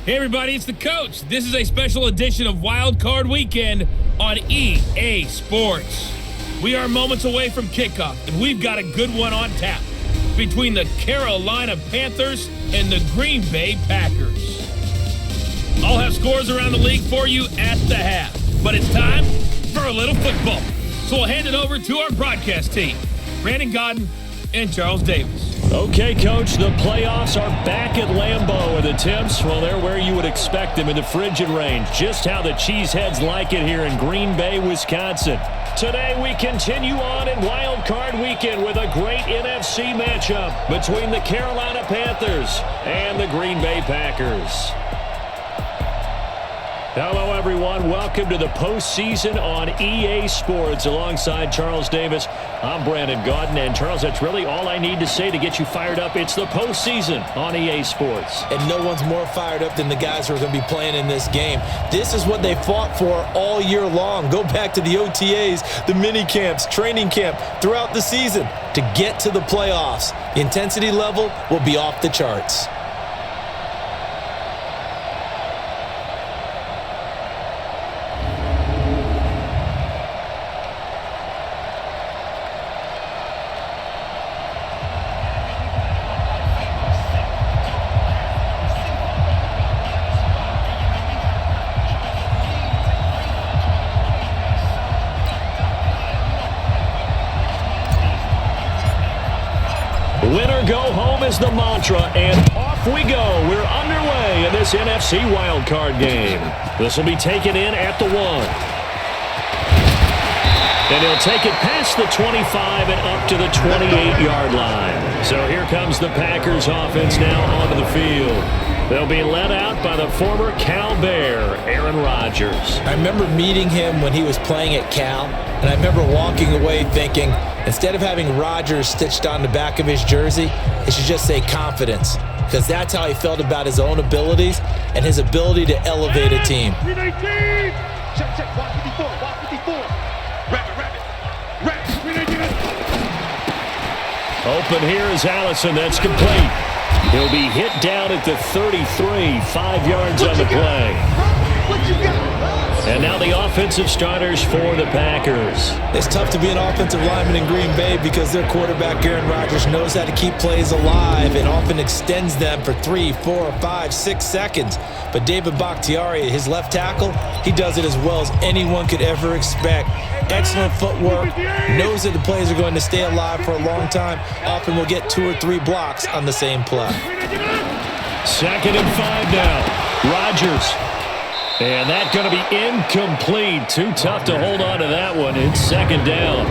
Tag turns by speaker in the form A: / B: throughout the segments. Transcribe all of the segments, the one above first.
A: Hey everybody, it's the coach. This is a special edition of Wild Card Weekend on EA Sports. We are moments away from kickoff, and we've got a good one on tap between the Carolina Panthers and the Green Bay Packers. I'll have scores around the league for you at the half, but it's time for a little football. So we'll hand it over to our broadcast team, Brandon Godden and Charles Davis.
B: Okay, Coach, the playoffs are back at Lambeau, and the temps, well, they're where you would expect them in the frigid range. Just how the Cheeseheads like it here in Green Bay, Wisconsin. Today, we continue on in Wild Card Weekend with a great NFC matchup between the Carolina Panthers and the Green Bay Packers. Hello, everyone. Welcome to the postseason on EA Sports. Alongside Charles Davis, I'm Brandon Godden. And, Charles, that's really all I need to say to get you fired up. It's the postseason on EA Sports.
C: And no one's more fired up than the guys who are going to be playing in this game. This is what they fought for all year long. Go back to the OTAs, the mini camps, training camp, throughout the season to get to the playoffs. The intensity level will be off the charts.
B: Winner go home is the mantra, and off we go. We're underway in this NFC wildcard game. This will be taken in at the 1. And he'll take it past the 25 and up to the 28-yard line. So here comes the Packers offense now onto the field. They'll be led out by the former Cal Bear, Aaron Rodgers.
C: I remember meeting him when he was playing at Cal, and I remember walking away thinking, instead of having Rodgers stitched on the back of his jersey, it should just say confidence, because that's how he felt about his own abilities and his ability to elevate a team.
D: Check, check, walk 54, walk 54. Rabbit.
B: Open here is Allison. That's complete. He'll be hit down at the 33, 5 yards on the play.
D: What you got?
B: And now the offensive starters for the Packers.
C: It's tough to be an offensive lineman in Green Bay because their quarterback, Aaron Rodgers, knows how to keep plays alive and often extends them for 3, 4, 5, 6 seconds. But David Bakhtiari, his left tackle, he does it as well as anyone could ever expect. Excellent footwork, knows that the plays are going to stay alive for a long time. Often will get 2 or 3 blocks on the same play.
B: 2nd and 5 now. Rodgers. And that's going to be incomplete. Too tough to hold on to that one. It's 2nd down.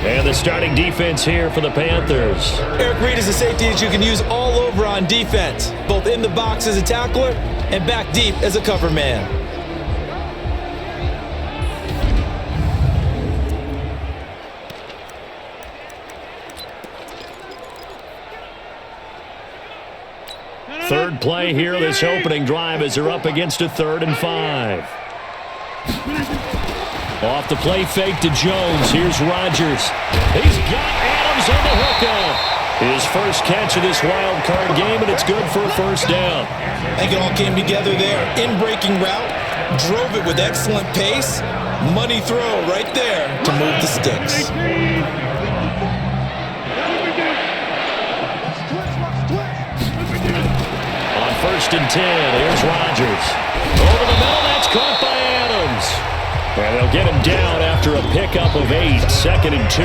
B: And the starting defense here for the Panthers.
C: Eric Reid is a safety that you can use all over on defense, both in the box as a tackler and back deep as a cover man.
B: Third play here, this opening drive as they're up against a 3rd and 5. Off the play fake to Jones. Here's Rodgers. He's got Adams on the hookup. His first catch of this wild card game, and it's good for a 1st down.
C: I think it all came together there. In-breaking route, drove it with excellent pace. Money throw right there to move the sticks.
B: On 1st and 10, here's Rodgers. Over the middle, that's caught by Adams. And they'll get him down after a pickup of 8, 2nd and 2.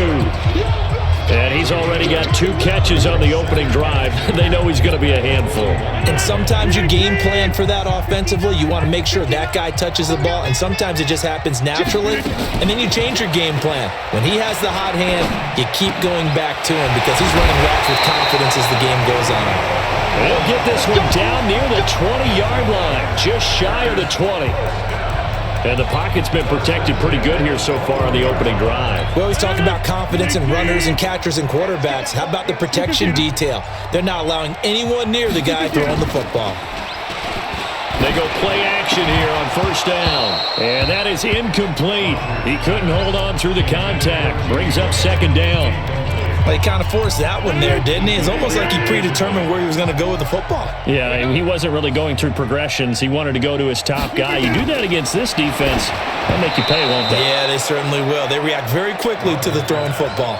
B: And he's already got 2 catches on the opening drive. They know he's going to be a handful.
C: And sometimes you game plan for that offensively. You want to make sure that guy touches the ball, and sometimes it just happens naturally. And then you change your game plan. When he has the hot hand, you keep going back to him because he's running routes with confidence as the game goes on.
B: They'll get this one down near the 20-yard line, just shy of the 20. And the pocket's been protected pretty good here so far on the opening drive.
C: We always talk about confidence in runners and catchers and quarterbacks. How about the protection detail? They're not allowing anyone near the guy throwing the football.
B: They go play action here on 1st down. And that is incomplete. He couldn't hold on through the contact. Brings up 2nd down.
C: Well, he kind of forced that one there, didn't he? It's almost like he predetermined where he was going to go with the football.
B: Yeah, he wasn't really going through progressions. He wanted to go to his top guy. You do that against this defense, they'll make you pay, won't they?
C: Yeah, they certainly will. They react very quickly to the thrown football.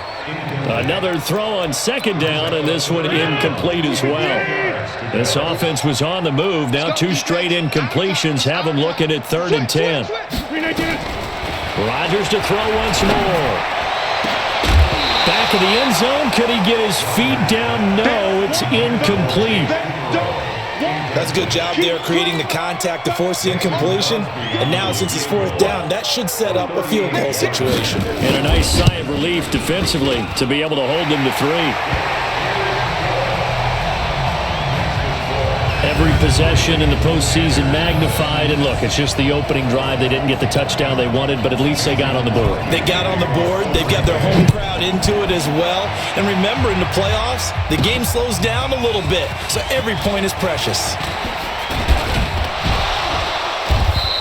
B: Another throw on second down, and this one incomplete as well. This offense was on the move. Now 2 straight incompletions have them looking at 3rd and 10. Rodgers to throw once more. Back of the end zone. Could he get his feet down? No, it's incomplete.
C: That's a good job there creating the contact to force the incompletion. And now since it's 4th down, that should set up a field goal situation.
B: And a nice sigh of relief defensively to be able to hold them to 3. Every possession in the postseason magnified. And look, it's just the opening drive. They didn't get the touchdown they wanted, but at least they got on the board.
C: They got on the board. They've got their home crowd into it as well. And remember, in the playoffs, the game slows down a little bit. So every point is precious.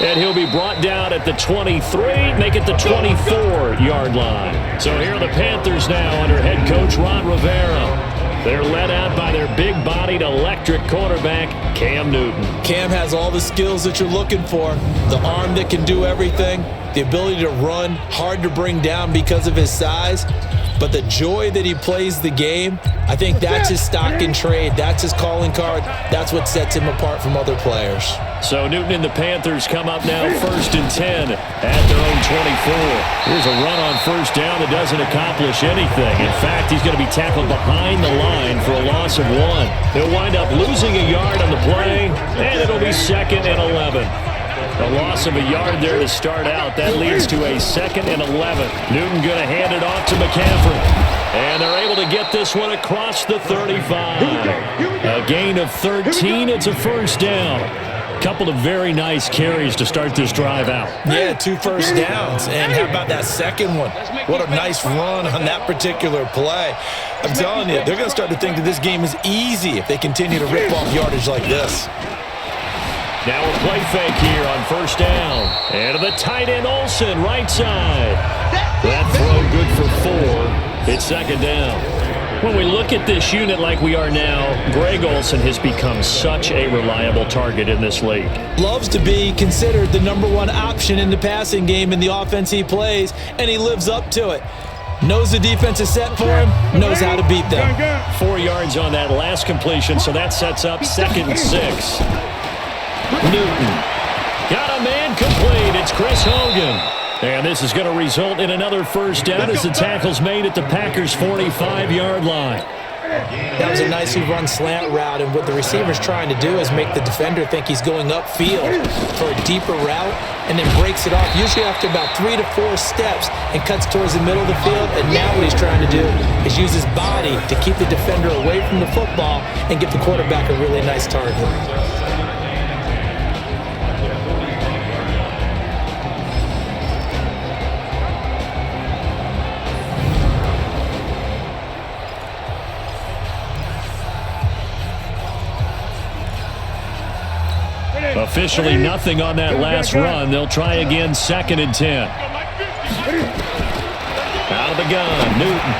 B: And he'll be brought down at the 23, make it the 24-yard line. So here are the Panthers now under head coach Ron Rivera. They're led out by their big-bodied electric quarterback, Cam Newton.
C: Cam has all the skills that you're looking for. The arm that can do everything, the ability to run, hard to bring down because of his size. But the joy that he plays the game, I think that's his stock in trade. That's his calling card. That's what sets him apart from other players.
B: So Newton and the Panthers come up now 1st and 10 at their own 24. Here's a run on 1st down that doesn't accomplish anything. In fact, he's going to be tackled behind the line for a loss of 1. He'll wind up losing a yard on the play, and it'll be 2nd and 11. A loss of a yard there to start out. That leads to a 2nd and 11. Newton going to hand it off to McCaffrey. And they're able to get this one across the 35. A gain of 13. It's a 1st down. Couple of very nice carries to start this drive out.
C: Yeah, 2 first downs. And how about that second one? What a nice run on that particular play. I'm telling you, they're going to start to think that this game is easy if they continue to rip off yardage like this.
B: Now a play fake here on 1st down. And to the tight end, Olsen, right side. That throw good for 4. It's 2nd down. When we look at this unit like we are now, Greg Olsen has become such a reliable target in this league.
C: Loves to be considered the #1 option in the passing game in the offense he plays, and he lives up to it. Knows the defense is set for him, knows how to beat them.
B: 4 yards on that last completion, so that sets up 2nd and 6. Newton got a man complete. It's Chris Hogan. And this is going to result in another 1st down as the tackle's made at the Packers' 45-yard line.
C: That was a nicely run slant route, and what the receiver's trying to do is make the defender think he's going upfield for a deeper route and then breaks it off, usually after about 3 to 4 steps, and cuts towards the middle of the field. And now what he's trying to do is use his body to keep the defender away from the football and give the quarterback a really nice target.
B: Officially nothing on that last run. They'll try again 2nd and 10. Out of the gun, Newton.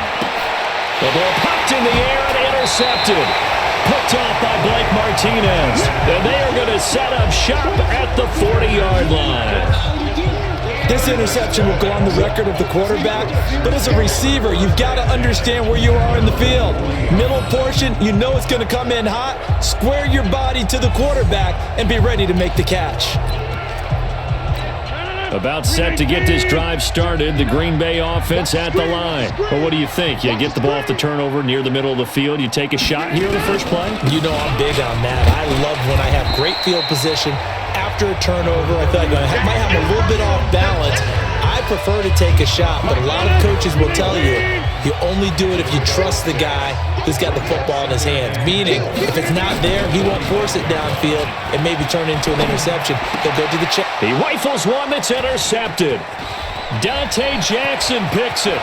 B: The ball popped in the air and intercepted. Picked off by Blake Martinez. And they are going to set up shop at the 40-yard line.
C: This interception will go on the record of the quarterback, but as a receiver, you've got to understand where you are in the field. Middle portion, you know it's going to come in hot. Square your body to the quarterback and be ready to make the catch.
B: About set to get this drive started, the Green Bay offense at the line. But what do you think? You get the ball off the turnover near the middle of the field. You take a shot here in the first play?
C: You know I'm big on that. I love when I have great field position. After a turnover, I feel like I might have a little bit off balance. I prefer to take a shot, but a lot of coaches will tell you, you only do it if you trust the guy who's got the football in his hands. Meaning, if it's not there, he won't force it downfield and maybe turn into an interception. He'll go to the check.
B: He rifles one that's intercepted. Dante Jackson picks it.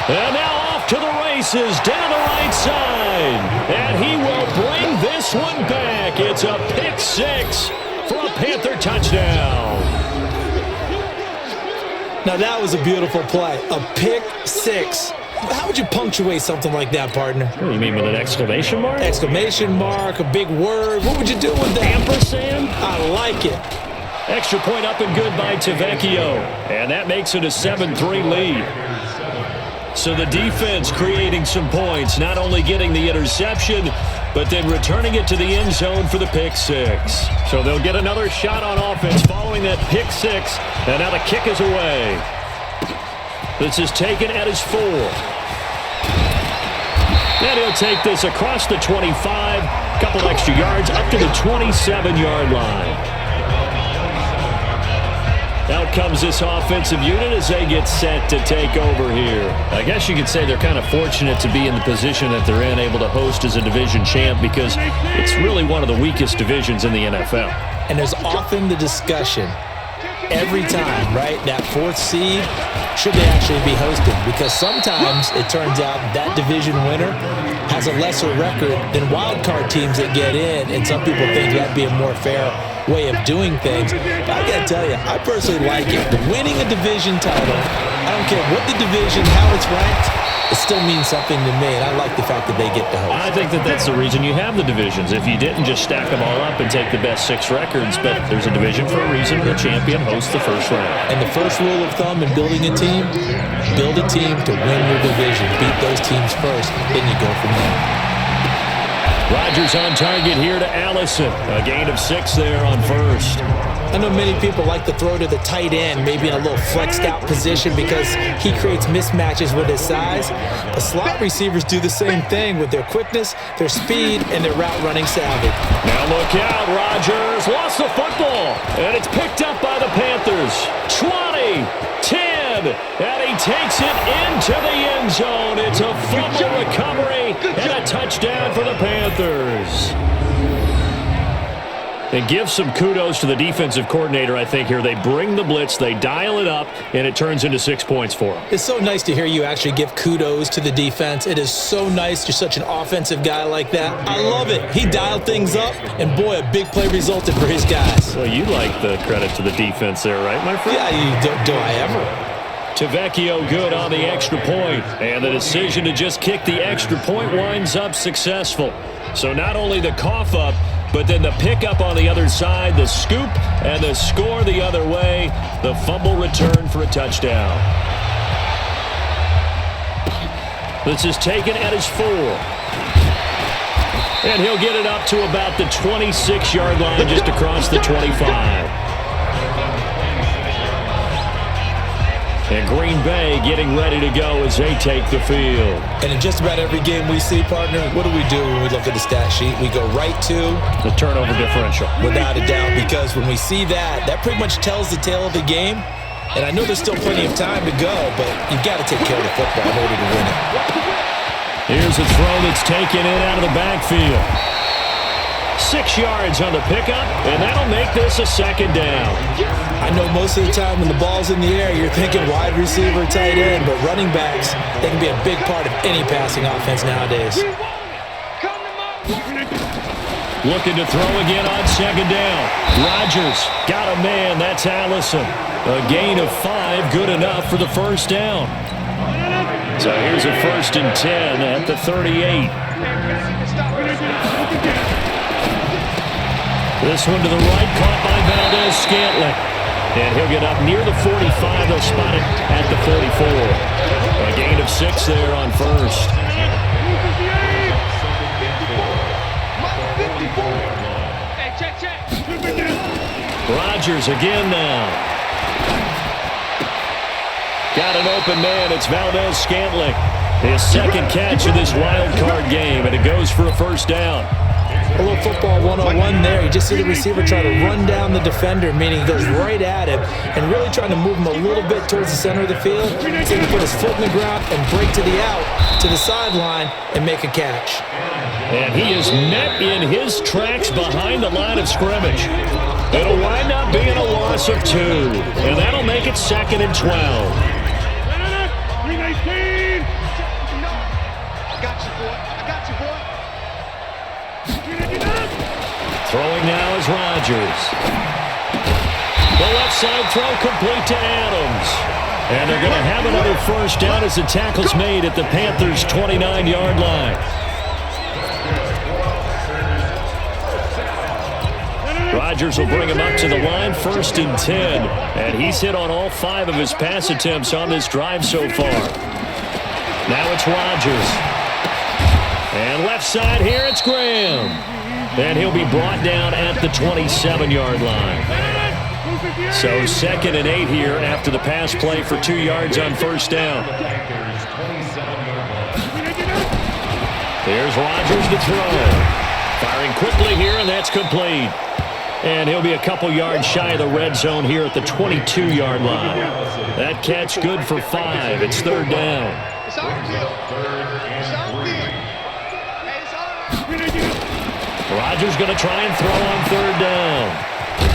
B: And now off to the races down the right side. And he will bring this one back. It's a pick 6 for a Panther touchdown.
C: Now that was a beautiful play. A pick 6. How would you punctuate something like that, partner?
B: What do you mean with an exclamation mark?
C: Exclamation mark, a big word. What would you do with that?
B: Ampersand?
C: I like it.
B: Extra point up and good by Tavecchio. And that makes it a 7-3 lead. So the defense creating some points, not only getting the interception, but then returning it to the end zone for the pick six. So they'll get another shot on offense following that pick six. And now the kick is away. This is taken at his 4. And he'll take this across the 25, couple extra yards up to the 27-yard line. Out comes this offensive unit as they get set to take over here.
E: I guess you could say they're kind of fortunate to be in the position that they're in, able to host as a division champ, because it's really one of the weakest divisions in the NFL.
C: And there's often the discussion every time, right? That 4th seed, should they actually be hosted? Because sometimes it turns out that division winner has a lesser record than wild card teams that get in, and some people think that'd be a more fair way of doing things. But I gotta tell you, I personally like it. Winning a division title, I don't care what the division, how it's ranked, it still means something to me, and I like the fact that they get to host.
E: I think that that's the reason you have the divisions. If you didn't just stack them all up and take the best 6 records, but there's a division for a reason. The champion hosts the first round.
C: And the first rule of thumb in building a team, build a team to win your division. Beat those teams first, then you go from there.
B: Rodgers on target here to Allison. A gain of 6 there on first.
C: I know many people like to throw to the tight end, maybe in a little flexed out position because he creates mismatches with his size. But slot receivers do the same thing with their quickness, their speed, and their route running savvy.
B: Now look out, Rodgers lost the football, and it's picked up by the Panthers. 20, 10, and he takes it into the end zone. It's a fumble recovery and a touchdown for the Panthers. And give some kudos to the defensive coordinator, I think, here. They bring the blitz, they dial it up, and it turns into 6 points for them.
C: It's so nice to hear you actually give kudos to the defense. It is so nice. You're such an offensive guy like that. I love it. He dialed things up, and boy, a big play resulted for his guys.
E: Well, you like the credit to the defense there, right, my friend?
C: Yeah, do I ever?
B: Tavecchio good on the extra point, and the decision to just kick the extra point winds up successful. So not only the cough up, but then the pickup on the other side, the scoop, and the score the other way. The fumble return for a touchdown. This is taken at his 4. And he'll get it up to about the 26-yard line, just across the 25. And Green Bay getting ready to go as they take the field.
C: And in just about every game we see, partner, what do when we look at the stat sheet? We go right to
E: the turnover differential.
C: Without a doubt, because when we see that, that pretty much tells the tale of the game. And I know there's still plenty of time to go, but you've got to take care of the football in order to win it.
B: Here's a throw that's taken in out of the backfield. 6 yards on the pickup, and that'll make this a second down.
C: I know most of the time when the ball's in the air, you're thinking wide receiver, tight end, but running backs, they can be a big part of any passing offense nowadays.
B: Looking to throw again on second down. Rodgers got a man. That's Allison. A gain of 5, good enough for the first down. So here's a 1st and 10 at the 38. This one to the right, caught by Valdez-Scantling. And he'll get up near the 45. They'll spot it at the 44. A gain of 6 there on first. Rodgers again now. Got an open man. It's Valdez-Scantling. His second catch of this wild card game, and it goes for a first down.
C: A little football 101 there. You just see the receiver try to run down the defender, meaning he goes right at him and really trying to move him a little bit towards the center of the field so he can put his foot in the ground and break to the out, to the sideline, and make a catch.
B: And he is met in his tracks behind the line of scrimmage. It'll wind up being a loss of 2, and that'll make it 2nd and 12. Throwing now is Rodgers. The left side throw complete to Adams. And they're going to have another first down as the tackle's made at the Panthers' 29-yard line. Rodgers will bring him up to the line, 1st and 10. And he's hit on all 5 of his pass attempts on this drive so far. Now it's Rodgers. And left side here, it's Graham. And he'll be brought down at the 27-yard line. So 2nd and 8 here after the pass play for 2 yards on first down. Here's Rodgers to throw. Firing quickly here, and that's complete. And he'll be a couple yards shy of the red zone here at the 22-yard line. That catch good for 5. It's 3rd down. Rodgers going to try and throw on 3rd down.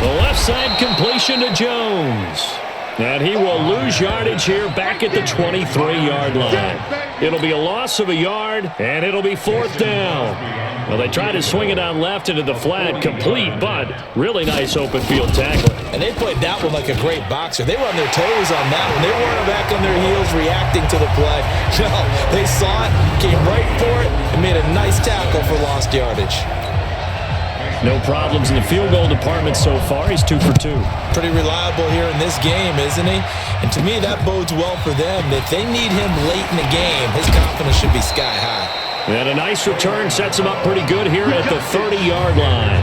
B: The left side completion to Jones. And he will lose yardage here back at the 23-yard line. It'll be a loss of a yard, and it'll be 4th down. Well, they tried to swing it on left into the flat, complete, but really nice open field tackling.
C: And they played that one like a great boxer. They were on their toes on that one. They weren't back on their heels reacting to the play. No, they saw it, came right for it, and made a nice tackle for lost yardage.
B: No problems in the field goal department so far. He's 2 for 2.
C: Pretty reliable here in this game, isn't he? And to me, that bodes well for them. If they need him late in the game, his confidence should be sky high.
B: And a nice return sets him up pretty good here at the 30-yard line.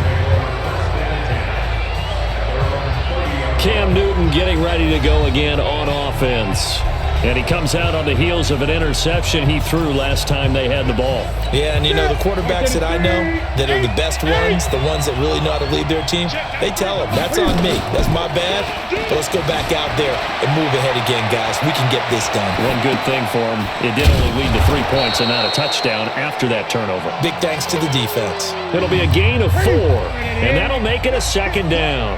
B: Cam Newton getting ready to go again on offense. And he comes out on the heels of an interception he threw last time they had the ball.
C: Yeah, and you know, the quarterbacks that I know that are the best ones, the ones that really know how to lead their team, they tell them, that's on me. That's my bad. But let's go back out there and move ahead again, guys. We can get this done.
B: One good thing for him, it did only lead to 3 points and not a touchdown after that turnover.
C: Big thanks to the defense.
B: It'll be a gain of 4, and that'll make it a 2nd down.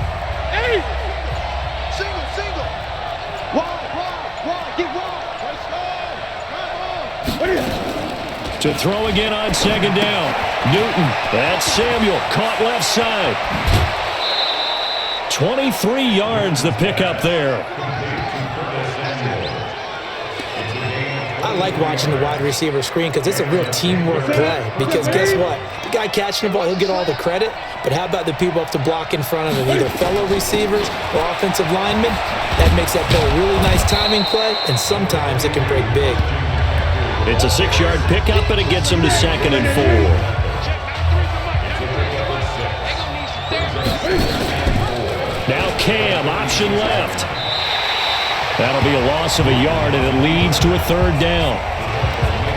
B: To throw again on 2nd down. Newton, that's Samuel, caught left side. 23 yards the pickup there.
C: I like watching the wide receiver screen because it's a real teamwork play. Because guess what? The guy catching the ball, he'll get all the credit. But how about the people up to block in front of him, either fellow receivers or offensive linemen? That makes that play a really nice timing play, and sometimes it can break big.
B: It's a 6-yard pickup, and it gets him to 2nd and 4. Now Cam, option left. That'll be a loss of a yard, and it leads to a 3rd down.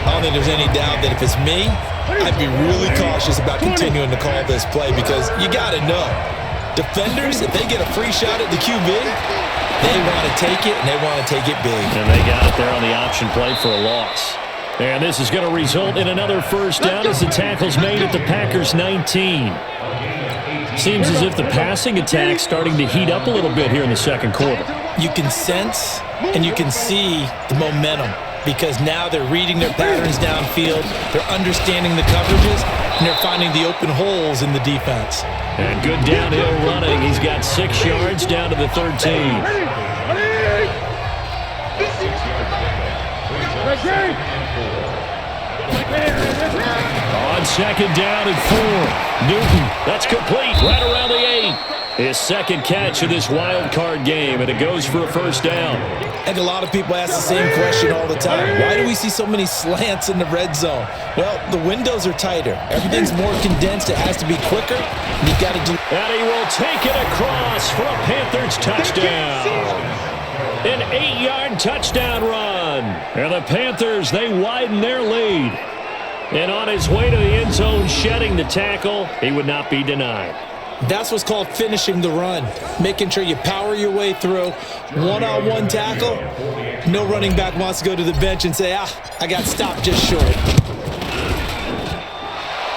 C: I don't think there's any doubt that if it's me, I'd be really cautious about continuing to call this play because you got to know, defenders, if they get a free shot at the QB, they want to take it, and they want to take it big.
B: And they got it there on the option play for a loss. And this is going to result in another first down as the tackle's made at the Packers' 19. Seems as if the passing attack's starting to heat up a little bit here in the 2nd quarter.
C: You can sense and you can see the momentum because now they're reading their patterns downfield, they're understanding the coverages, and they're finding the open holes in the defense.
B: And good downhill running. He's got 6 yards down to the 13. On 2nd down and 4. Newton, that's complete, right around the 8. His 2nd catch of this wild card game, and it goes for a first down.
C: I think a lot of people ask the same question all the time. Why do we see so many slants in the red zone? Well, the windows are tighter. Everything's more condensed. It has to be quicker. And you've got to do.
B: And he will take it across for a Panthers touchdown. An 8-yard touchdown run. And the Panthers, they widen their lead. And on his way to the end zone, shedding the tackle, he would not be denied.
C: That's what's called finishing the run. Making sure you power your way through. One-on-one tackle. No running back wants to go to the bench and say, I got stopped just short.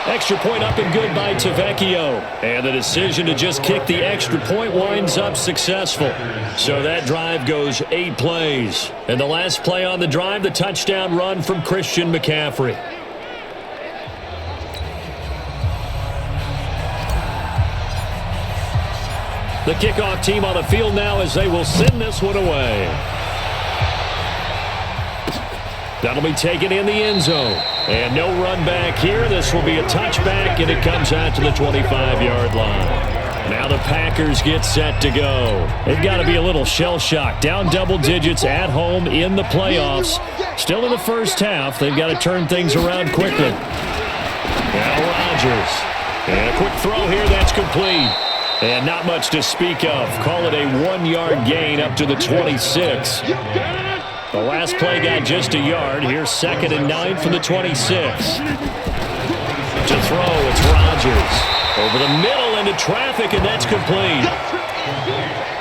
B: Extra point up and good by Tavecchio. And the decision to just kick the extra point winds up successful. So that drive goes 8 plays. And the last play on the drive, the touchdown run from Christian McCaffrey. The kickoff team on the field now as they will send this one away. That'll be taken in the end zone. And no run back here. This will be a touchback, and it comes out to the 25-yard line. Now the Packers get set to go. They've got to be a little shell-shocked. Down double digits at home in the playoffs. Still in the first half. They've got to turn things around quickly. Now Rodgers. And a quick throw here. That's complete. And not much to speak of. Call it a 1-yard gain up to the 26. The last play got just a yard. Here's 2nd and 9 from the 26. To throw, it's Rodgers. Over the middle into traffic, and that's complete.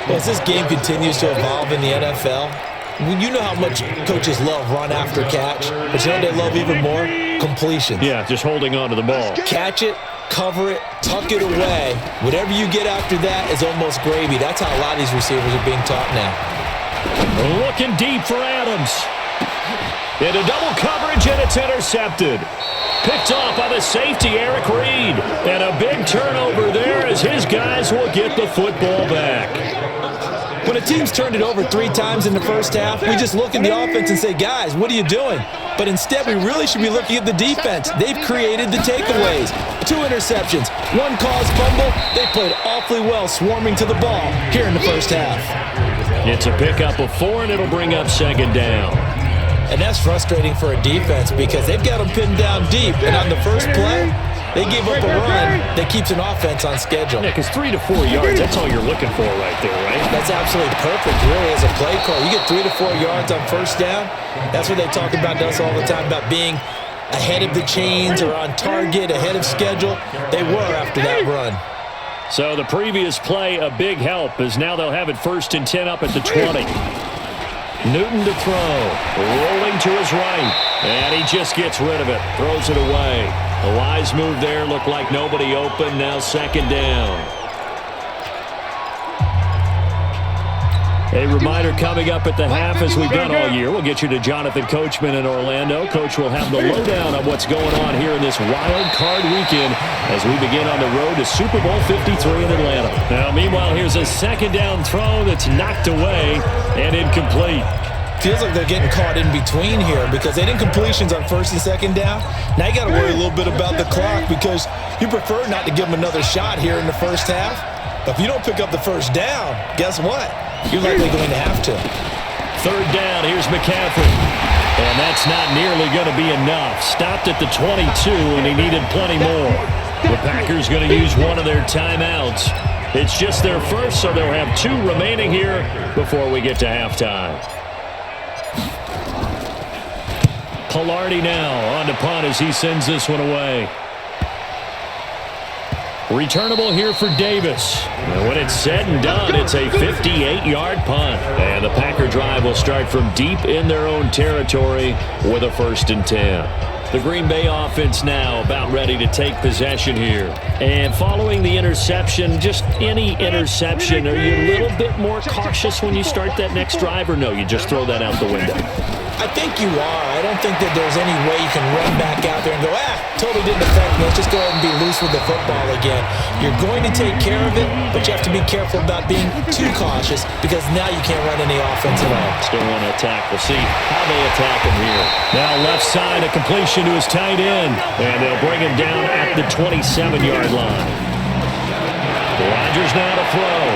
C: Well, as this game continues to evolve in the NFL, you know how much coaches love run after catch, but you know what they love even more? Completions.
B: Yeah, just holding on to the ball.
C: Catch it, cover it, tuck it away. Whatever you get after that is almost gravy. That's how a lot of these receivers are being taught now.
B: Looking deep for Adams. Into double coverage, and it's intercepted. Picked off by the safety, Eric Reed. And a big turnover there as his guys will get the football back.
C: When a team's turned it over 3 times in the first half, we just look at the offense and say, guys, what are you doing? But instead, we really should be looking at the defense. They've created the takeaways. 2 interceptions, 1 caused fumble. They played awfully well swarming to the ball here in the first half.
B: It's a pickup of 4, and it'll bring up 2nd down.
C: And that's frustrating for a defense because they've got them pinned down deep. And on the first play, they give up a run that keeps an offense on schedule.
B: Yeah, because 3 to 4 yards, that's all you're looking for right there, right?
C: That's absolutely perfect, really, as a play call. You get 3 to 4 yards on first down. That's what they talk about us all the time, about being ahead of the chains or on target, ahead of schedule. They were after that run.
B: So the previous play, a big help, as now they'll have it 1st and 10 up at the 20. Newton to throw, rolling to his right, and he just gets rid of it, throws it away. A wise move there, looked like nobody open, now 2nd down. A reminder coming up at the half, as we've done all year. We'll get you to Jonathan Coachman in Orlando. Coach will have the lowdown on what's going on here in this wild card weekend as we begin on the road to Super Bowl 53 in Atlanta. Now, meanwhile, here's a 2nd down throw that's knocked away and incomplete.
C: Feels like they're getting caught in between here because they didn't completions on 1st and 2nd down. Now you got to worry a little bit about the clock because you prefer not to give them another shot here in the first half. But if you don't pick up the first down, guess what? You're likely going to have to.
B: 3rd down, here's McCaffrey. And that's not nearly going to be enough. Stopped at the 22, and he needed plenty more. The Packers going to use one of their timeouts. It's just their first, so they'll have 2 remaining here before we get to halftime. Pilardi now on to punt as he sends this one away. Returnable here for Davis. And when it's said and done, it's a 58-yard punt. And the Packer drive will start from deep in their own territory with a 1st and 10. The Green Bay offense now about ready to take possession here. And following the interception, just any interception, are you a little bit more cautious when you start that next drive, or no, you just throw that out the window?
C: I think you are. I don't think that there's any way you can run back out there and go, totally didn't affect me. Let's just go ahead and be loose with the football again. You're going to take care of it, but you have to be careful about being too cautious because now you can't run any offense at all.
B: Still want to attack. We'll see how they attack him here. Now left side, a completion to his tight end, and they'll bring him down at the 27-yard line. Rodgers now to throw.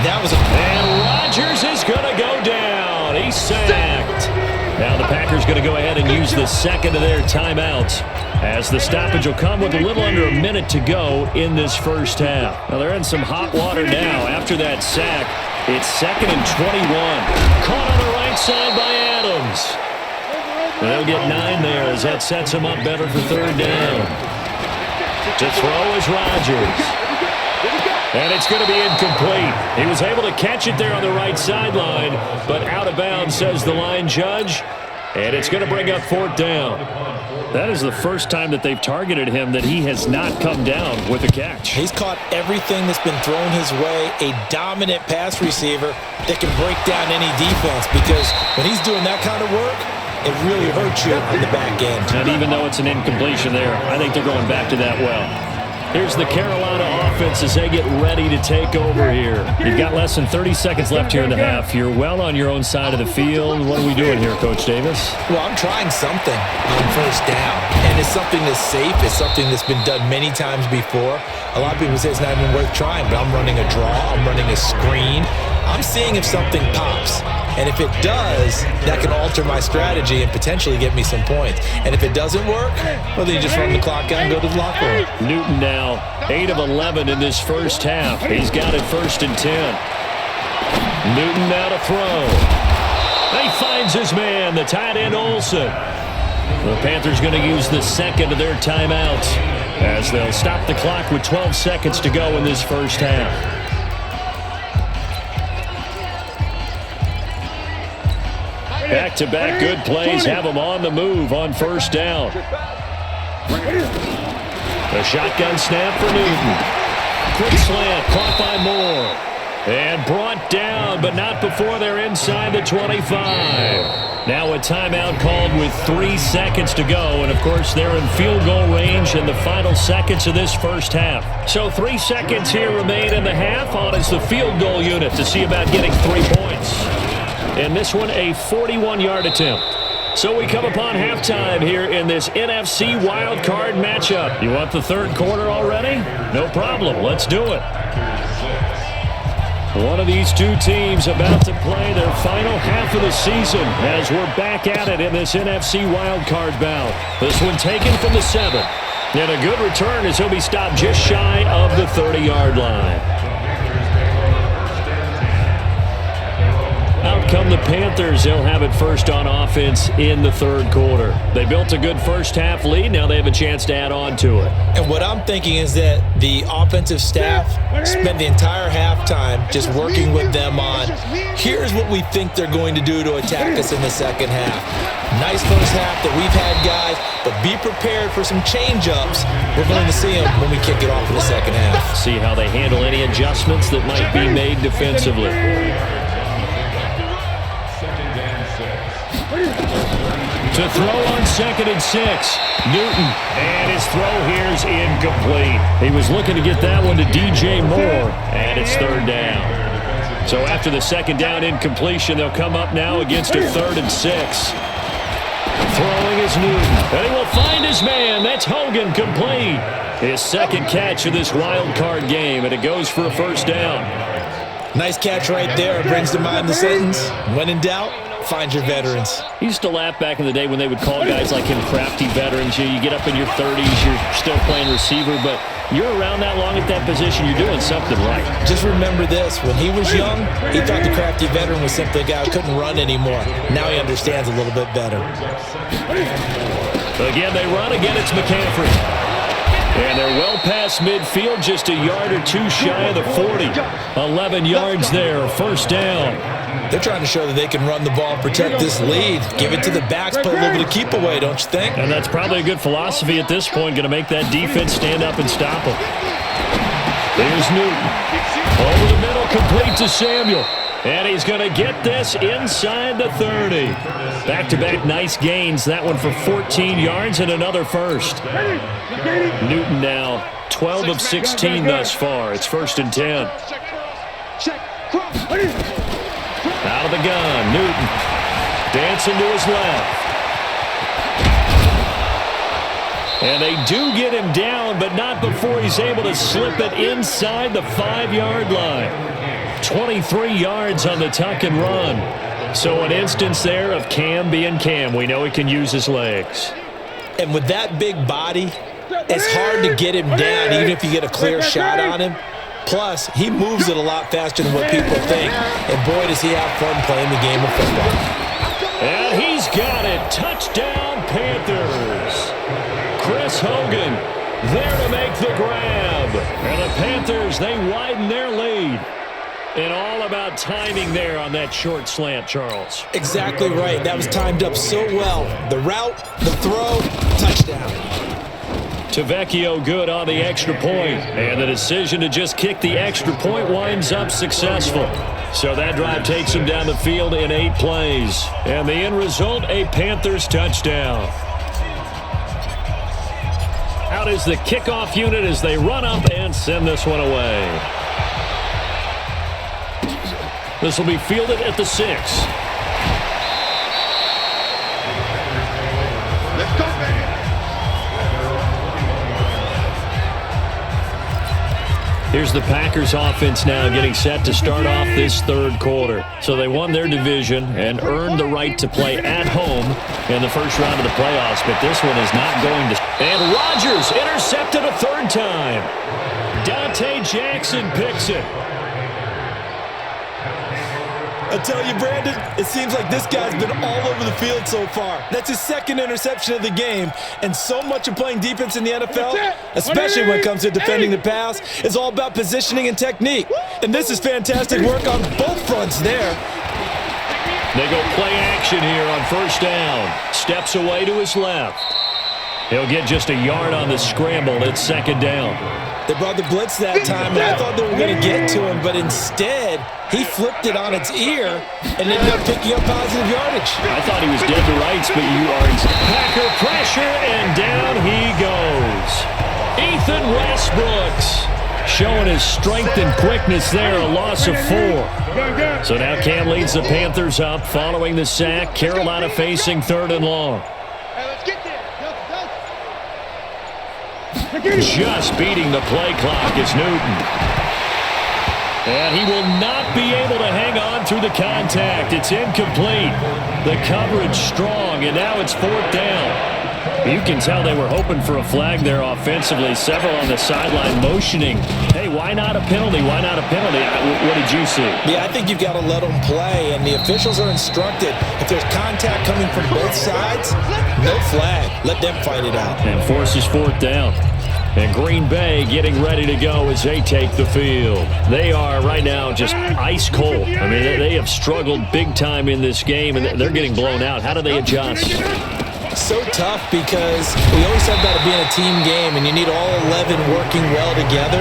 B: And Rodgers is going to go down. He's sacked. Now the Packers going to go ahead and use the 2nd of their timeouts as the stoppage will come with a little under a minute to go in this first half. Now they're in some hot water now after that sack. It's 2nd and 21. Caught on the right side by Adams. And they'll get 9 there as that sets him up better for 3rd down. To throw is Rodgers. And it's going to be incomplete. He was able to catch it there on the right sideline, but out of bounds, says the line judge. And it's going to bring up 4th down. That is the first time that they've targeted him that he has not come down with a catch.
C: He's caught everything that's been thrown his way. A dominant pass receiver that can break down any defense because when he's doing that kind of work, it really hurts you on the back end.
B: And even though it's an incompletion there, I think they're going back to that well. Here's the Carolina offense. offense as they get ready to take over here. You've got less than 30 seconds left here in the half. You're well on your own side of the field. What are we doing here, Coach Davis?
C: Well, I'm trying something on first down, and it's something that's safe. It's something that's been done many times before. A lot of people say it's not even worth trying, but I'm running a draw. I'm running a screen. I'm seeing if something pops. And if it does, that can alter my strategy and potentially get me some points. And if it doesn't work, well, then you just run the clock out and go to the locker room.
B: Newton now 8 of 11 in this first half. He's got it 1st and 10. Newton now to throw. He finds his man, the tight end Olsen. The Panthers going to use the second of their timeouts as they'll stop the clock with 12 seconds to go in this first half. Back-to-back good plays have them on the move on first down. The shotgun snap for Newton. Quick slant, caught by Moore. And brought down, but not before they're inside the 25. Now a timeout called with 3 seconds to go. And, of course, they're in field goal range in the final seconds of this first half. So 3 seconds here remain in the half on as the field goal unit to see about getting 3 points. And this one, a 41-yard attempt. So we come upon halftime here in this NFC wildcard matchup. You want the third quarter already? No problem. Let's do it. One of these two teams about to play their final half of the season as we're back at it in this NFC wildcard bout. This one taken from the 7. And a good return as he'll be stopped just shy of the 30-yard line. Out come the Panthers. They'll have it first on offense in the third quarter. They built a good first half lead. Now they have a chance to add on to it.
C: And what I'm thinking is that the offensive staff spent the entire halftime just working with them on, here's what we think they're going to do to attack us in the second half. Nice first half that we've had, guys, but be prepared for some change-ups. We're going to see them when we kick it off in the second half.
B: See how they handle any adjustments that might be made defensively. To throw on 2nd and 6. Newton. And his throw here is incomplete. He was looking to get that one to DJ Moore. And it's 3rd down. So after the 2nd down incompletion, they'll come up now against a 3rd and 6. Throwing is Newton. And he will find his man. That's Hogan, complete. His 2nd catch of this wild card game. And it goes for a 1st down.
C: Nice catch right there. It brings to mind the sentence, when in doubt, find your veterans.
B: I used to laugh back in the day when they would call guys like him crafty veterans. You get up in your 30s, you're still playing receiver, but you're around that long at that position, you're doing something right.
C: Just remember this. When he was young, he thought the crafty veteran was simply a guy who couldn't run anymore. Now he understands a little bit better.
B: Again, they run. Again, it's McCaffrey. And they're well past midfield, just a yard or two shy of the 40. 11 yards there, 1st down.
C: They're trying to show that they can run the ball and protect this lead. Give it to the backs, put a little bit of keep away, don't you think?
B: And that's probably a good philosophy at this point, going to make that defense stand up and stop them. There's Newton. Over the middle, complete to Samuel. And he's going to get this inside the 30. Back-to-back nice gains. That one for 14 yards and another 1st. Newton now 12 of 16 thus far. It's 1st and 10. Out of the gun, Newton dancing to his left. And they do get him down, but not before he's able to slip it inside the 5-yard line. 23 yards on the tuck and run. So an instance there of Cam being Cam. We know he can use his legs.
C: And with that big body, it's hard to get him down even if you get a clear shot on him. Plus, he moves it a lot faster than what people think. And boy, does he have fun playing the game of football.
B: And he's got it. Touchdown, Panthers. Chris Hogan there to make the grab. And the Panthers, they widen their lead. And all about timing there on that short slant, Charles.
C: Exactly right. That was timed up so well. The route, the throw, touchdown.
B: Tavecchio good on the extra point. And the decision to just kick the extra point winds up successful. So that drive takes him down the field in 8 plays. And the end result, a Panthers touchdown. out is the kickoff unit as they run up and send this one away. This will be fielded at the 6.
D: Let's go, baby.
B: Here's the Packers offense now getting set to start off this third quarter. So they won their division and earned the right to play at home in the first round of the playoffs, but this one is not going to. And Rodgers intercepted a third time. Dante Jackson picks it.
C: I tell you, Brandon, it seems like this guy's been all over the field so far. That's his second interception of the game, and so much of playing defense in the NFL, especially when it comes to defending the pass, is all about positioning and technique. And this is fantastic work on both fronts there.
B: They go play action here on first down. Steps away to his left. He'll get just a yard on the scramble. It's second down.
C: They brought the blitz that time, and I thought they were going to get to him, but instead, he flipped it on its ear and ended up picking up positive yardage.
B: I thought he was dead to rights, but you are Packer pressure, and down he goes. Ethan Westbrooks showing his strength and quickness there, a loss of 4. So now Cam leads the Panthers up following the sack. Carolina facing 3rd and long.
D: Hey, let's get there.
B: Just beating the play clock is Newton. And he will not be able to hang on through the contact. It's incomplete. The coverage strong, and now it's 4th down. You can tell they were hoping for a flag there offensively. Several on the sideline motioning. Hey, why not a penalty? Why not a penalty? What did you see?
C: Yeah, I think you've got to let them play, and the officials are instructed. If there's contact coming from both sides, no flag. Let them fight it out.
B: And forces 4th down. And Green Bay getting ready to go as they take the field. They are right now just ice cold. I mean, they have struggled big time in this game, and they're getting blown out. How do they adjust?
C: So tough because we always talk about it being a team game, and you need all 11 working well together.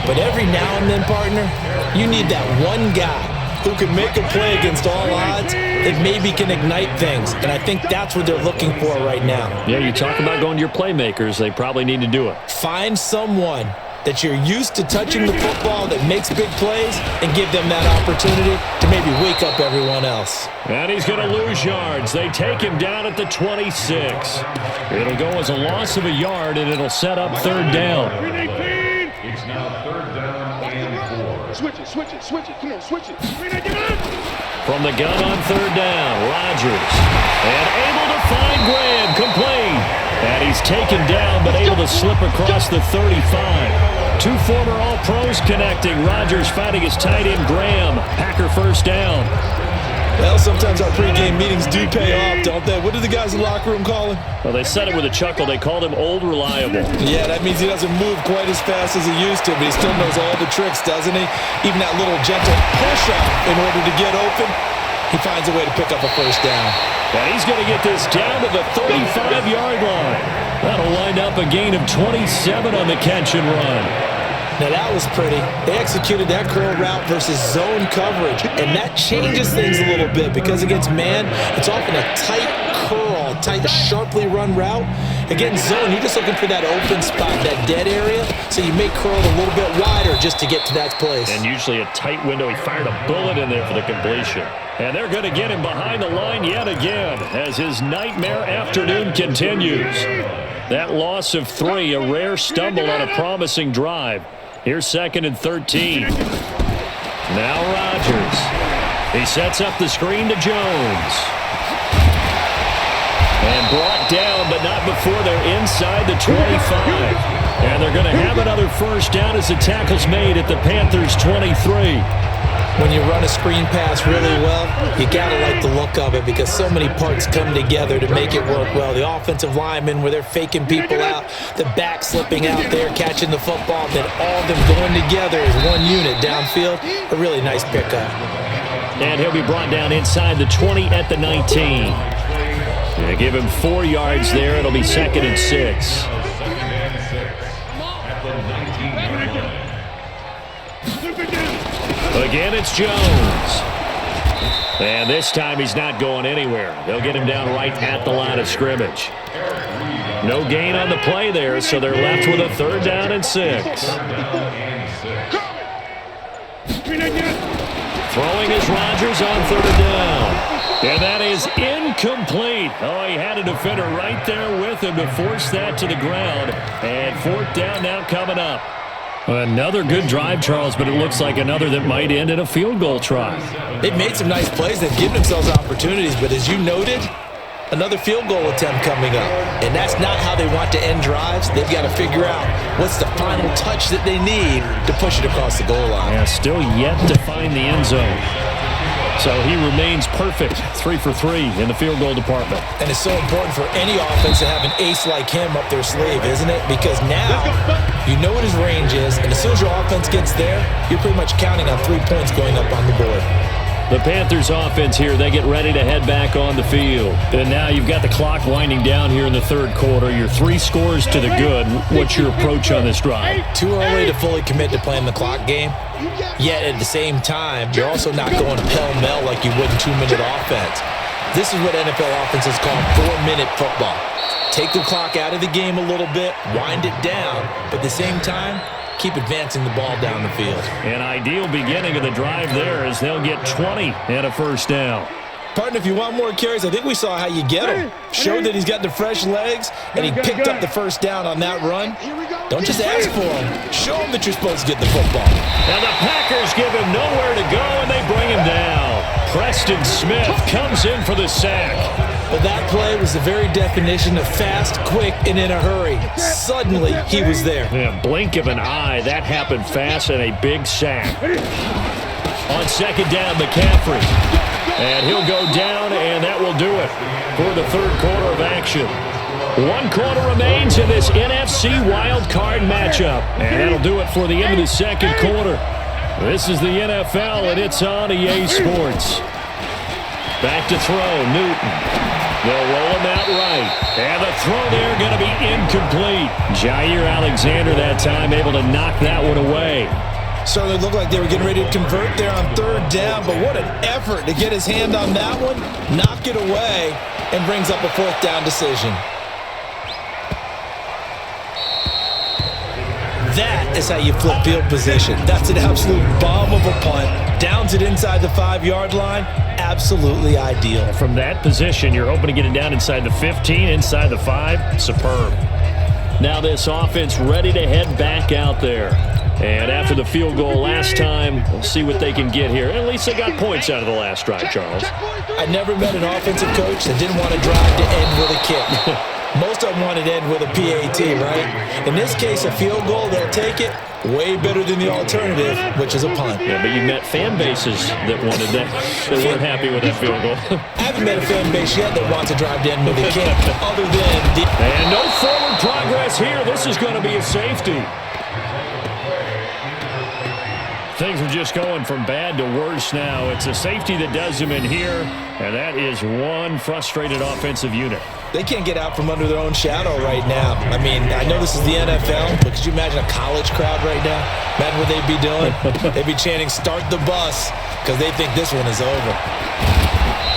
C: But every now and then, partner, you need that one guy who can make a play against all odds that maybe can ignite things. And I think that's what they're looking for right now.
B: Yeah, you talk about going to your playmakers. They probably need to do it.
C: Find someone that you're used to touching the football that makes big plays and give them that opportunity to maybe wake up everyone else.
B: And he's going to lose yards. They take him down at the 26. It'll go as a loss of a yard, and it'll set up 3rd down.
F: It's now 3rd down and 4.
D: Switch it. Come on, switch it.
B: From the gun on 3rd down, Rodgers. And able to find Graham, complete. And he's taken down, but able to slip across the 35. 2 former All-Pros connecting. Rodgers fighting his tight end, Graham. Packer first down.
C: Well, sometimes our pregame meetings do pay off, don't they? What do the guys in the locker room call him?
B: Well, they said it with a chuckle. They called him Old Reliable.
C: Yeah, that means he doesn't move quite as fast as he used to, but he still knows all the tricks, doesn't he? Even that little gentle push-up in order to get open, he finds a way to pick up a first down.
B: And he's going to get this down to the 35-yard line. That'll wind up a gain of 27 on the catch and run.
C: Now that was pretty. They executed that curl route versus zone coverage, and that changes things a little bit because against man, it's often a tight curl, tight, sharply run route. Against zone, you're just looking for that open spot, that dead area, so you may curl it a little bit wider just to get to that place.
B: And usually a tight window. He fired a bullet in there for the completion. And they're going to get him behind the line yet again as his nightmare afternoon continues. That loss of 3, a rare stumble on a promising drive. Here's 2nd and 13. Now Rodgers. He sets up the screen to Jones. And brought down, but not before they're inside the 25. And they're going to have another first down as the tackle's made at the Panthers' 23.
C: When you run a screen pass really well, you got to like the look of it because so many parts come together to make it work well. The offensive linemen where they're faking people out, the back slipping out there, catching the football, then all of them going together as one unit downfield. A really nice pickup.
B: And he'll be brought down inside the 20 at the 19. They give him 4 yards there. It'll be 2nd and 6. Again, it's Jones. And this time he's not going anywhere. They'll get him down right at the line of scrimmage. No gain on the play there, so they're left with a 3rd down and 6. Throwing is Rodgers on 3rd down. And that is incomplete. Oh, he had a defender right there with him to force that to the ground. And 4th down now coming up. Another good drive, Charles, but it looks like another that might end in a field goal try.
C: They've made some nice plays. They've given themselves opportunities, but as you noted, another field goal attempt coming up. And that's not how they want to end drives. They've got to figure out what's the final touch that they need to push it across the goal line.
B: Yeah, still yet to find the end zone. So he remains perfect, 3 for 3 in the field goal department.
C: And it's so important for any offense to have an ace like him up their sleeve, isn't it? Because now you know what his range is, and as soon as your offense gets there, you're pretty much counting on 3 points going up on the board.
B: The Panthers offense here, they get ready to head back on the field. And now you've got the clock winding down here in the 3rd quarter. You're 3 scores to the good. What's your approach on this drive?
C: Too early to fully commit to playing the clock game. Yet at the same time, you're also not going pell-mell like you would in 2-minute offense. This is what NFL offenses call 4-minute football. Take the clock out of the game a little bit, wind it down, but at the same time, keep advancing the ball down the field.
B: An ideal beginning of the drive there as they'll get 20 and a 1st down.
C: Partner, if you want more carries, I think we saw how you get him. Showed that he's got the fresh legs, and he picked up the 1st down on that run. Don't just ask for him. Show him that you're supposed to get the football.
B: Now the Packers give him nowhere to go, and they bring him down. Preston Smith comes in for the sack.
C: Well, that play was the very definition of fast, quick, and in a hurry. Suddenly, he was there.
B: Yeah, blink of an eye, that happened fast, and a big sack. On 2nd down, McCaffrey. And he'll go down, and that will do it for the 3rd quarter of action. 1 quarter remains in this NFC wild card matchup. And that'll do it for the end of the 2nd quarter. This is the NFL, and it's on EA Sports. Back to throw, Newton. They'll roll him out right. And the throw there going to be incomplete. Jair Alexander that time able to knock that one away.
C: Certainly looked like they were getting ready to convert there on 3rd down, but what an effort to get his hand on that one, knock it away, and brings up a 4th down decision. That is how you flip field position. That's an absolute bomb of a punt. Downs it inside the 5-yard line. Absolutely ideal.
B: From that position, you're hoping to get it down inside the 15, inside the 5. Superb. Now this offense ready to head back out there. And after the field goal last time, we'll see what they can get here. At least they got points out of the last drive, Charles.
C: I never met an offensive coach that didn't want to drive to end with a kick. Most of them wanted to end with a PAT, right? In this case, a field goal, they'll take it. Way better than the alternative, which is a punt.
B: Yeah, but you met fan bases that wanted that. They weren't happy with that field goal.
C: I haven't met a fan base yet that wants to drive to end with a kick, other than the...
B: And no forward progress here. This is going to be a safety. Things are just going from bad to worse now. It's a safety that does them in here, and that is one frustrated offensive unit.
C: They can't get out from under their own shadow right now. I mean, I know this is the NFL, but could you imagine a college crowd right now? Imagine what they'd be doing. They'd be chanting, "Start the bus," because they think this one is over.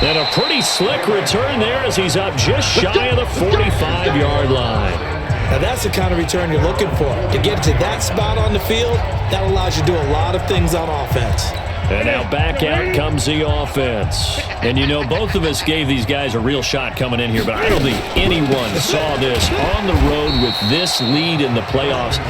B: And a pretty slick return there as he's up just shy of the 45-yard line.
C: Now, that's the kind of return you're looking for. To get to that spot on the field, that allows you to do a lot of things on offense.
B: And now back out comes the offense. And, you know, both of us gave these guys a real shot coming in here, but I don't think anyone saw this on the road with this lead in the playoffs.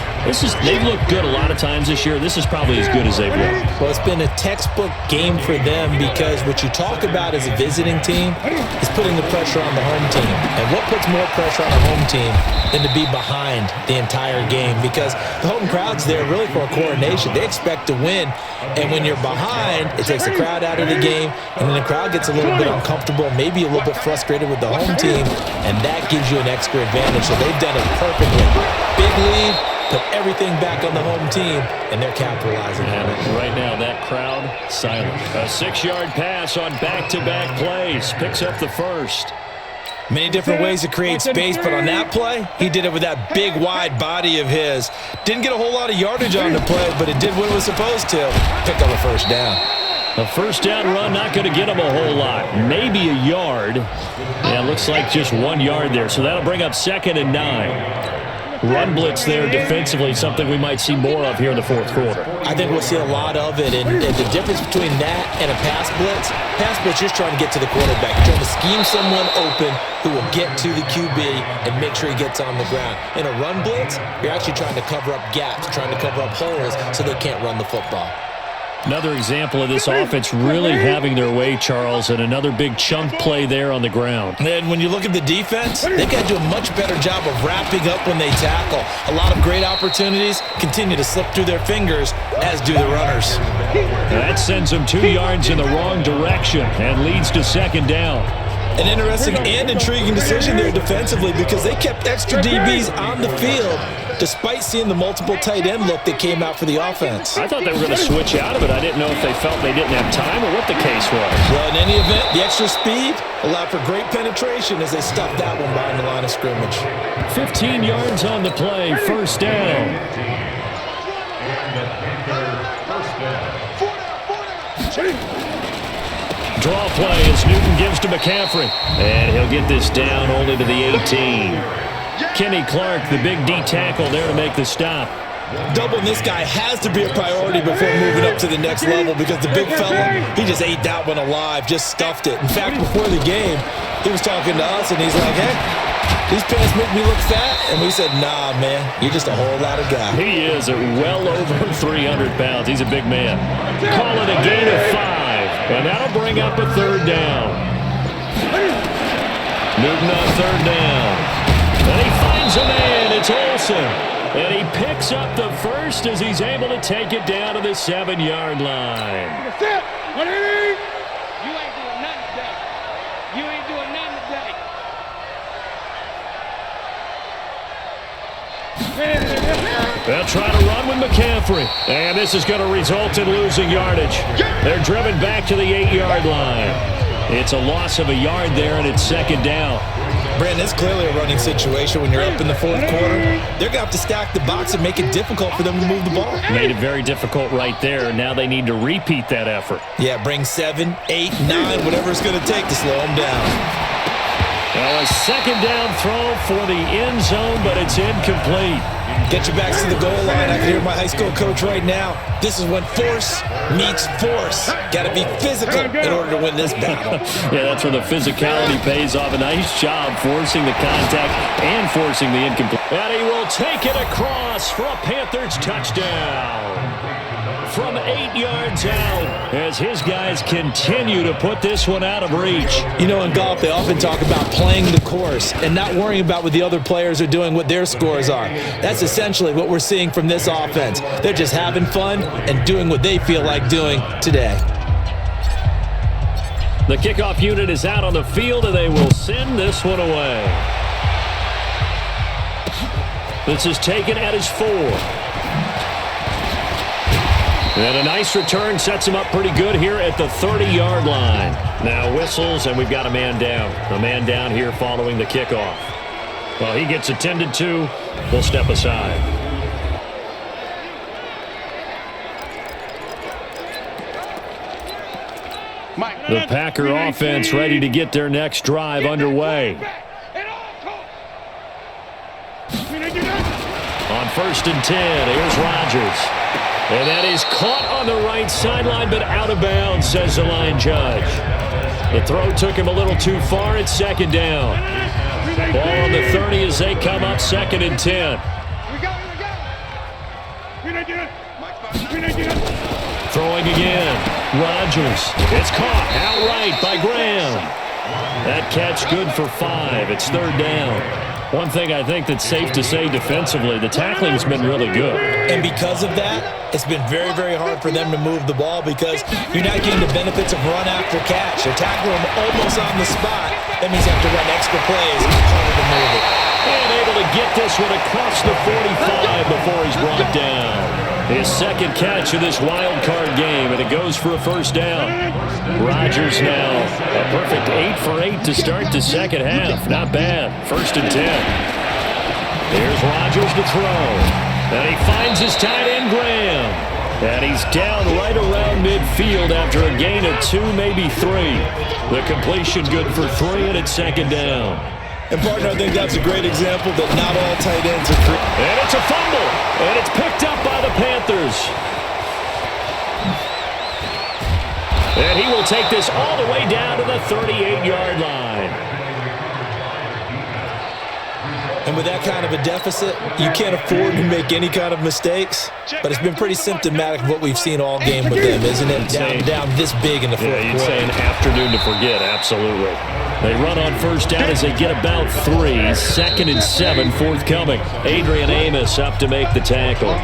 B: They've looked good a lot of times this year. This is probably as good as they've looked.
C: Well, it's been a textbook game for them because what you talk about as a visiting team is putting the pressure on the home team. And what puts more pressure on a home team than to be behind the entire game? Because the home crowd's there really for a coronation. They expect to win. And when you're behind, it takes the crowd out of the game. And then the crowd gets a little bit uncomfortable, maybe a little bit frustrated with the home team. And that gives you an extra advantage. So they've done it perfectly. Big lead. Put everything back on the home team, and they're capitalizing on it.
B: Right now, that crowd, silent. A 6-yard pass on back-to-back plays. Picks up the first.
C: Many different ways to create space, but on that play, he did it with that big, wide body of his. Didn't get a whole lot of yardage on the play, but it did what it was supposed to. Pick up a first down.
B: A first down run, not going to get him a whole lot. Maybe a yard. Yeah, looks like just 1 yard there. So that'll bring up 2nd and 9. Run blitz there defensively, something we might see more of here in the fourth quarter.
C: I think we'll see a lot of it, and the difference between that and a pass blitz, just trying to get to the quarterback. You're trying to scheme someone open who will get to the QB and make sure he gets on the ground. In a run blitz, you're actually trying to cover up gaps, trying to cover up holes so they can't run the football.
B: Another example of this offense really having their way, Charles, and another big chunk play there on the ground.
C: And when you look at the defense, they've got to do a much better job of wrapping up when they tackle. A lot of great opportunities continue to slip through their fingers, as do the runners.
B: That sends them 2 yards in the wrong direction and leads to 2nd down.
C: An interesting and intriguing decision there defensively because they kept extra DBs on the field despite seeing the multiple tight end look that came out for the offense.
B: I thought they were going to switch out of it. I didn't know if they felt they didn't have time or what the case was.
C: Well, in any event, the extra speed allowed for great penetration as they stuffed that one behind the line of scrimmage.
B: 15 yards on the play, first down. Draw play as Newton gives to McCaffrey. And he'll get this down only to the 18. Kenny Clark, the big D tackle there to make the stop.
C: Doubling this guy has to be a priority before moving up to the next level because the big fella, he just ate that one alive, just stuffed it. In fact, before the game, he was talking to us, and he's like, hey, these pants make me look fat. And we said, nah, man, you're just a whole lot of guy.
B: He is at well over 300 pounds. He's a big man. Call it a gain of 5, and that'll bring up a 3rd down. Newton on 3rd down. And he finds a man. It's Olsen. And he picks up the first as he's able to take it down to the 7-yard line.
D: You ain't doing nothing today. You ain't doing nothing today.
B: They'll try to run with McCaffrey. And this is going to result in losing yardage. They're driven back to the 8-yard line. It's a loss of a yard there, and it's 2nd down.
C: Brandon, it's clearly a running situation when you're up in the 4th quarter. They're going to have to stack the box and make it difficult for them to move the ball.
B: Made it very difficult right there. Now they need to repeat that effort.
C: Yeah, bring 7, 8, 9, whatever it's going to take to slow them down.
B: Well, a 2nd down throw for the end zone, but it's incomplete.
C: Get your backs to the goal line. I can hear my high school coach right now. This is when force meets force. Got to be physical in order to win this battle.
B: Yeah, that's where the physicality pays off. A nice job forcing the contact and forcing the incomplete. And he will take it across for a Panthers touchdown. From 8 yards out as his guys continue to put this one out of reach.
C: You know, in golf, they often talk about playing the course and not worrying about what the other players are doing, what their scores are. That's essentially what we're seeing from this offense. They're just having fun and doing what they feel like doing today.
B: The kickoff unit is out on the field, and they will send this one away. This is taken at his 4. And a nice return sets him up pretty good here at the 30-yard line. Now whistles, and we've got a man down. A man down here following the kickoff. Well, he gets attended to. We'll step aside. The Packer offense ready to get their next drive underway. On 1st and 10, here's Rodgers. And that is caught on the right sideline, but out of bounds, says the line judge. The throw took him a little too far. It's 2nd down. Ball on the 30 as they come up 2nd and 10. Throwing again. Rodgers. It's caught outright by Graham. That catch good for 5. It's 3rd down. One thing I think that's safe to say defensively, the tackling's been really good.
C: And because of that, it's been very, very hard for them to move the ball because you're not getting the benefits of run after catch. They're tackling them almost on the spot. That means you have to run extra plays. Harder to move it.
B: And able to get this one across the 45 before he's brought down. His 2nd catch of this wild card game, and it goes for a 1st down. Rodgers now a perfect 8 for 8 to start the 2nd half. Not bad. 1st and 10. Here's Rodgers to throw. And he finds his tight end, Graham. And he's down right around around midfield after a gain of 2, maybe 3. The completion good for 3, and it's second down.
C: And, partner, I think that's a great example that not all tight ends are free.
B: And it's a fumble, and it's picked up by the Panthers. And he will take this all the way down to the 38-yard line.
C: And with that kind of a deficit, you can't afford to make any kind of mistakes. But it's been pretty symptomatic of what we've seen all game with them, isn't it? Down this big in the fourth quarter.
B: You'd say an afternoon to forget, absolutely. They run on first down as they get about 3. 2nd and 7 forthcoming. Adrian Amos up to make the tackle.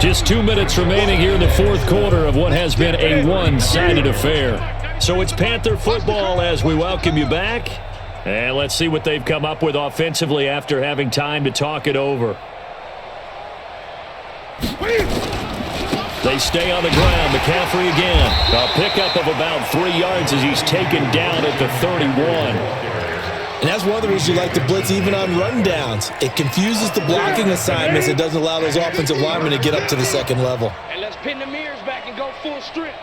B: Just 2 minutes remaining here in the fourth quarter of what has been a one-sided affair. So it's Panther football as we welcome you back. And let's see what they've come up with offensively after having time to talk it over. They stay on the ground. McCaffrey again. A pickup of about 3 yards as he's taken down at the 31.
C: And that's one of the reasons you like to blitz even on rundowns. It confuses the blocking assignments. It doesn't allow those offensive linemen to get up to the second level.
D: And let's pin the mirrors back and go full strip.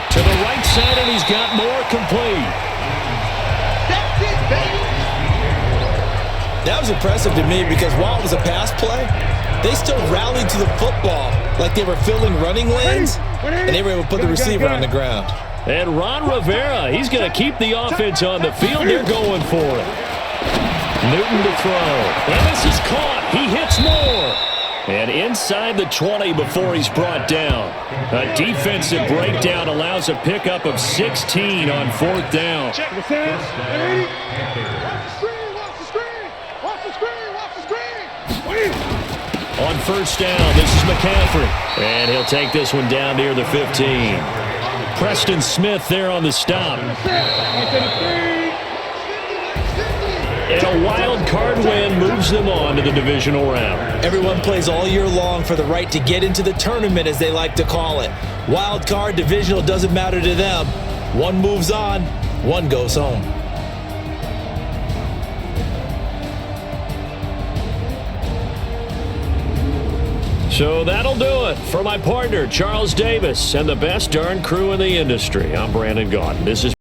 B: To the right side, and he's got more complete.
D: That's it, baby.
C: That was impressive to me because while it was a pass play, they still rallied to the football like they were filling running lanes, and they were able to put the receiver on the ground.
B: And Ron Rivera, he's going to keep the offense on the field. They're going for it. Newton to throw. And this is caught. He hits more. And inside the 20 before he's brought down. A defensive breakdown allows a pickup of 16 on fourth down.
D: Check the fence. Watch the screen.
B: On first down, this is McCaffrey. And he'll take this one down near the 15. Preston Smith there on the stop. And a wild card win moves them on to the divisional round.
C: Everyone plays all year long for the right to get into the tournament, as they like to call it. Wild card, divisional, doesn't matter to them. One moves on, one goes home.
B: So that'll do it for my partner, Charles Davis, and the best darn crew in the industry. I'm Brandon Gaudin. This is